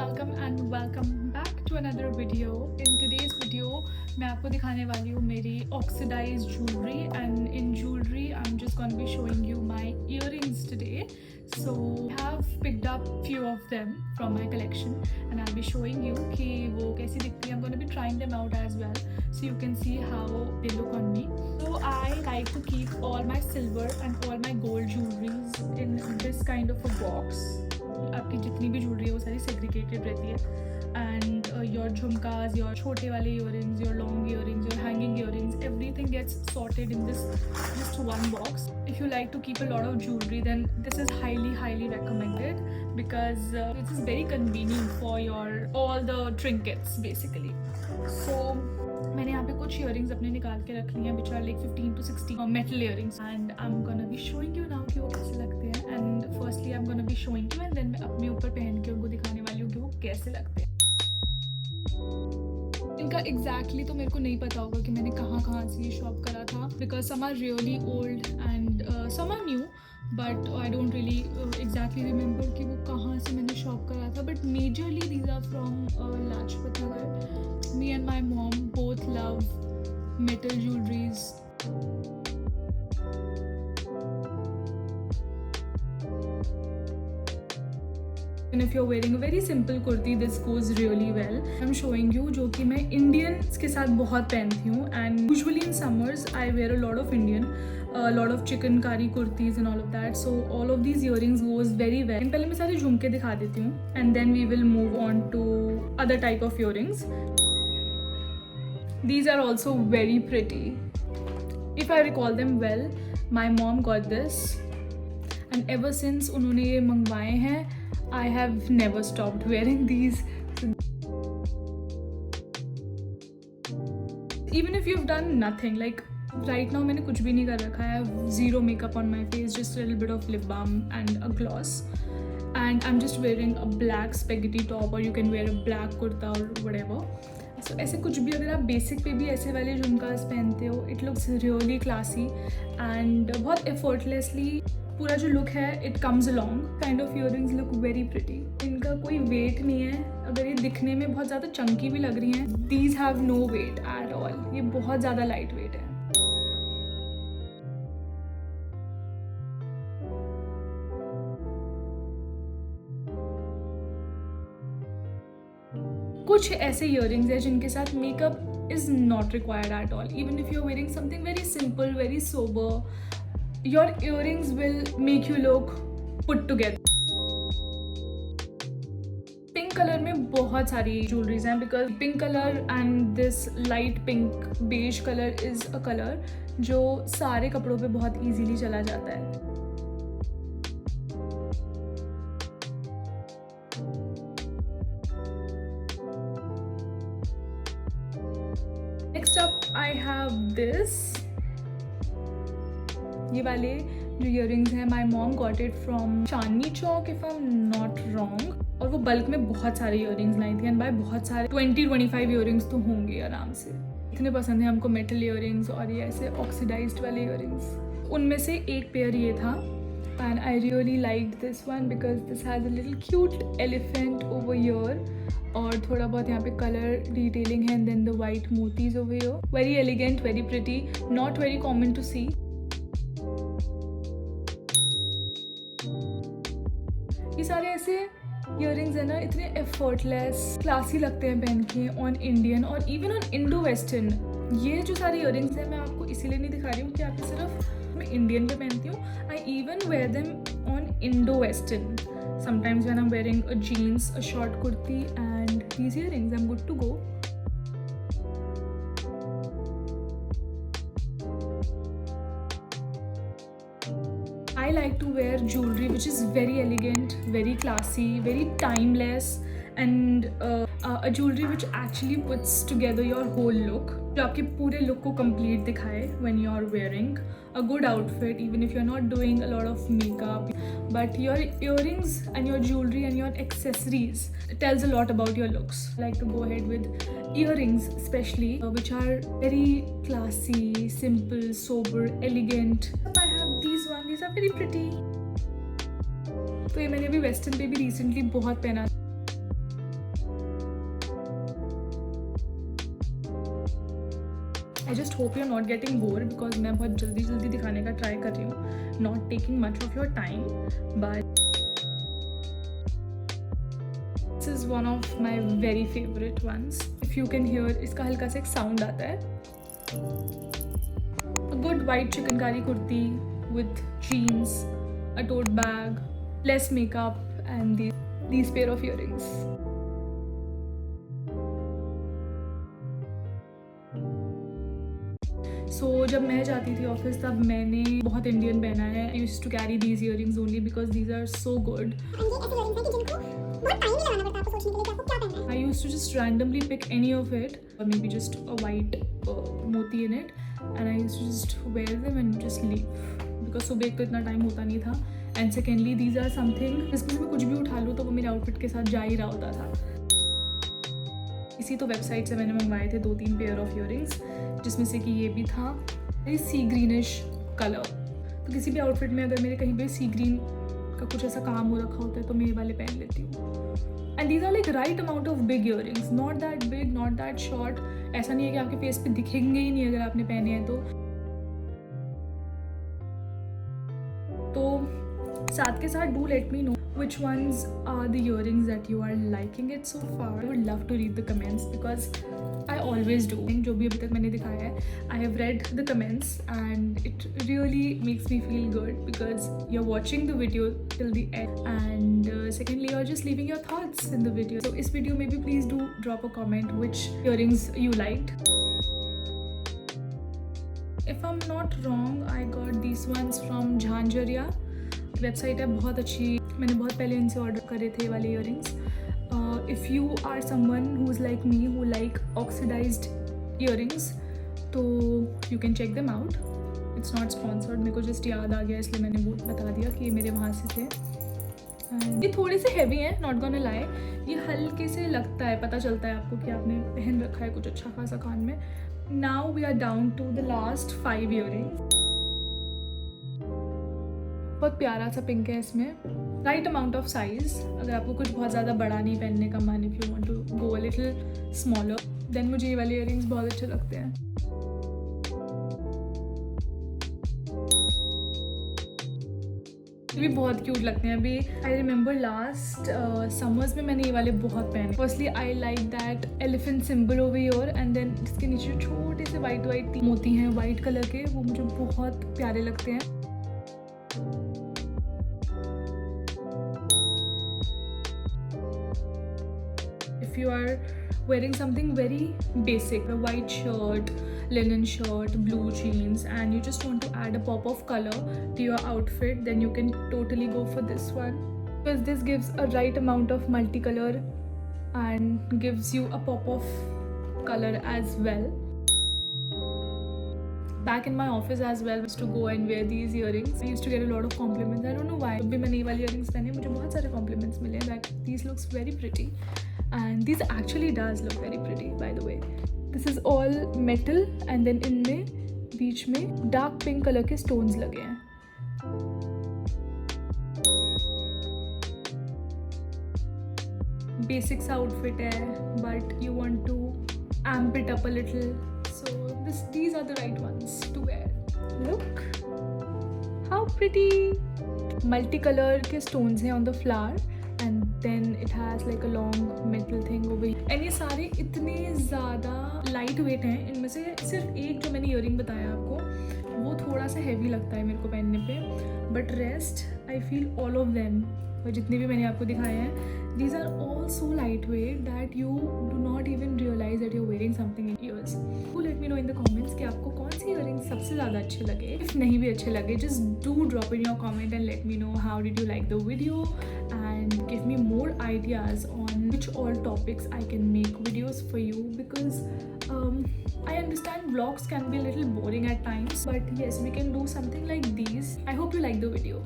welcome and welcome back to another video. In today's video मैं आपको दिखाने वाली हूँ मेरी oxidized jewelry, and in jewelry I'm just going to be showing you my earrings today. So I have picked up few of them from my collection and I'll be showing you कि वो कैसी दिखती है. I'm going to be trying them out as well so you can see how they look on me. So I like to keep all my silver and all my gold jewelries in this kind of a box. आपकी जितनी भी jewellery है वो सारी segregated रहती है. And your झुमकास, your छोटे वाले earrings, your long earrings, your hanging earrings, everything gets sorted in this just one box. If you like to keep a lot of jewelry, then this is highly recommended because it is very convenient for your all the trinkets basically. So मैंने यहाँ पे कुछ earrings अपने निकाल के रख ली हैं which are like 15 to 16 metal earrings, and I'm gonna be showing you now कि वो कैसे लगते हैं. And firstly I'm gonna be showing you and then मैं अपने ऊपर पहन के उनको दिखाने वाली हूँ कि वो कैसे लगते हैं. इनका exactly तो मेरे को नहीं पता होगा कि मैंने कहाँ से ये शॉप करा था because some are really old and some are new, but I don't really exactly remember कि वो कहाँ से मैंने शॉप करा था. But majorly these are from Lajpat Nagar. Me and my mom both love metal jewelries. And if you're wearing a very simple kurti, this goes really well. I'm showing you जो कि मैं Indians के साथ बहुत पहनती हूँ, and usually in summers I wear a lot of Indian, a lot of chicken curry kurtis and all of that. So all of these earrings goes very well. पहले मैं सारे झुमके दिखा देती हूँ, and then we will move on to other type of earrings. These are also very pretty. If I recall them well, my mom got this, and ever since उन्होंने ये मंगवाए हैं, I have never stopped wearing these. Even if you've done nothing, like right now मैंने कुछ भी नहीं कर रखा है. I have zero makeup on my face, just a little bit of lip balm and a gloss, and I'm just wearing a black spaghetti top, or you can wear a black kurta or whatever. So ऐसे कुछ भी अगर आप basic पे भी ऐसे वाले झुमकास पहनते हो, it looks really classy and बहुत effortlessly पूरा जो लुक है it comes along. Kind of earrings look very pretty. इनका कोई वेट नहीं है. अगर ये दिखने में बहुत ज़्यादा चंकी भी लग रही हैं, these have no weight at all. ये बहुत ज़्यादा लाइट वेट है. कुछ ऐसे earrings हैं जिनके साथ makeup is not required at all. Even if you're wearing something very simple, very sober, your earrings will make you look put together. Pink colour में बहुत सारी ज्वेलरीज हैं because pink colour and this light pink beige color is a color जो सारे कपड़ों पे बहुत easily चला जाता है. Next up I have this. ये वाले जो earrings हैं, my mom got it from Chandni Chowk if I'm not wrong. और वो बल्क में बहुत सारे earrings लाई थी, and by बहुत सारे 20-25 earrings तो होंगे आराम से. इतने पसंद है हमको metal earrings और ये ऐसे oxidized वाले earrings. उनमें से एक पेयर ये था, and I really liked this one because this has a little cute elephant over here. और थोड़ा बहुत यहाँ पे कलर डिटेलिंग है, and then the white motis over here. Very elegant, very pretty, not very common to see. ये सारे ऐसे earrings है ना, इतने effortless, classy लगते हैं पहन के on Indian और even on Indo-Western. ये जो सारे earrings हैं मैं आपको इसीलिए नहीं दिखा रही हूँ कि आप सिर्फ मैं Indian पे पहनती हूँ. I even wear them on Indo-Western. Sometimes when I'm wearing a jeans, a short kurti and these earrings, I'm good to go. I like to wear jewelry which is very elegant, very classy, very timeless, and a jewelry which actually puts together your whole look. जो आपके पूरे look को complete दिखाए when you are wearing a good outfit, even if you're not doing a lot of makeup, but your earrings and your jewelry and your accessories tells a lot about your looks. I like to go ahead with earrings especially which are very classy, simple, sober, elegant. I have these ones. These are very pretty. तो ये मैंने अभी western पे भी recently बहुत पहना. I just hope you are not getting bore because मैं बहुत जल्दी जल्दी दिखाने का ट्राई कर रही हूँ, not taking much of your time, but this is one of my very favourite ones. If you can hear, इसका हल्का सा एक साउंड आता है. A good white chikankari kurti with jeans, a tote bag, less makeup and these pair of earrings. So जब मैं जाती थी ऑफिस तब मैंने बहुत इंडियन पहना है. I used to carry these earrings only because these are so good. I used to just randomly pick any of it or maybe just a white moti in it and I used to just wear them and just leave. Because सुबह एक तो इतना time होता नहीं था and secondly these are something जिसमें मैं कुछ भी उठा लूँ तो वो मेरे आउटफिट के साथ जा ही रहा होता था. इसी तो वेबसाइट से मैंने मंगवाए थे 2-3 पेयर ऑफ ईयरिंग्स, जिसमें से कि ये भी था सी ग्रीनिश कलर. तो किसी भी आउटफिट में अगर मेरे कहीं पे सी ग्रीन का कुछ ऐसा काम हो रखा होता है तो मैं ये वाले पहन लेती हूँ. And these are like right amount of big earrings, not that big, not that short. ऐसा नहीं है कि आपके फेस पे दिखेंगे ही नहीं अगर आपने पहने हैं तो साथ के साथ do let me know which ones are the earrings that you are liking it so far. I would love to read the comments because I always do. जो भी अभी तक मैंने दिखाया है, I have read the comments and it really makes me feel good because you're watching the video till the end and secondly you're just leaving your thoughts in the video. So इस video में भी please do drop a comment which earrings you liked. If I'm not wrong, I got these ones from Jhanjharia. Website है बहुत अच्छी, मैंने बहुत पहले इनसे ऑर्डर करे थे वाले earrings. If you are someone who is like me who like oxidised earrings तो you can check them out. It's not sponsored, मेरे को जस्ट याद आ गया इसलिए मैंने वो बता दिया कि ये मेरे वहाँ से थे. ये थोड़े से हैवी हैं, नॉट गोना लाई. ये हल्के से लगता है, पता चलता है आपको कि आपने पहन रखा है कुछ अच्छा खासा कान में. Now we are down to the last 5 earrings. बहुत प्यारा सा पिंक है इसमें, राइट अमाउंट ऑफ साइज. अगर आपको कुछ बहुत ज़्यादा बड़ा नहीं पहनने का मन, if you want to go a little smaller, then मुझे ये वाले ईयरिंग्स बहुत अच्छे लगते हैं. ये भी बहुत क्यूट लगते हैं. अभी आई रिमेंबर लास्ट समर्स में मैंने ये वाले बहुत पहने. Firstly I like that elephant symbol over here and then इसके नीचे छोटे से वाइट वाइट मोती हैं वाइट कलर के, वो मुझे बहुत प्यारे लगते हैं. If you are wearing something very basic, a white shirt, linen shirt, blue jeans, and you just want to add a pop of color to your outfit, then you can totally go for this one because this gives a right amount of multicolor and gives you a pop of color as well. Back in my office as well, I used to go and wear these earrings. I used to get a lot of compliments. I don't know why. जब भी मैंने ये वाली earrings पहने मुझे बहुत सारे compliments मिले that these looks very pretty. And these actually does look very pretty, by the way. This is all metal and then इनमें बीच में dark pink color के stones लगे हैं. Basic सा outfit है, but you want to amp it up a little. So these are the right ones to wear. Look, how pretty. Multicolor के stones हैं on the flower. And then it has like a long metal thing over here. And ये सारे इतने ज़्यादा light weight हैं. इनमें से सिर्फ एक जो मैंने ईयरिंग बताया आपको वो थोड़ा सा हैवी लगता है मेरे को पहनने पे, but rest I feel all of them, और जितने भी मैंने आपको दिखाए हैं these are all so lightweight that you do not even realize that you're wearing something in ears. Do let me know in the comments कि आपको कौन सी earrings सबसे ज़्यादा अच्छे लगे. If नहीं भी अच्छे लगे, just do drop in your comment and let me know how did you like the video and give me more ideas on which all topics I can make videos for you because I understand vlogs can be a little boring at times, but yes, we can do something like these. I hope you like the video.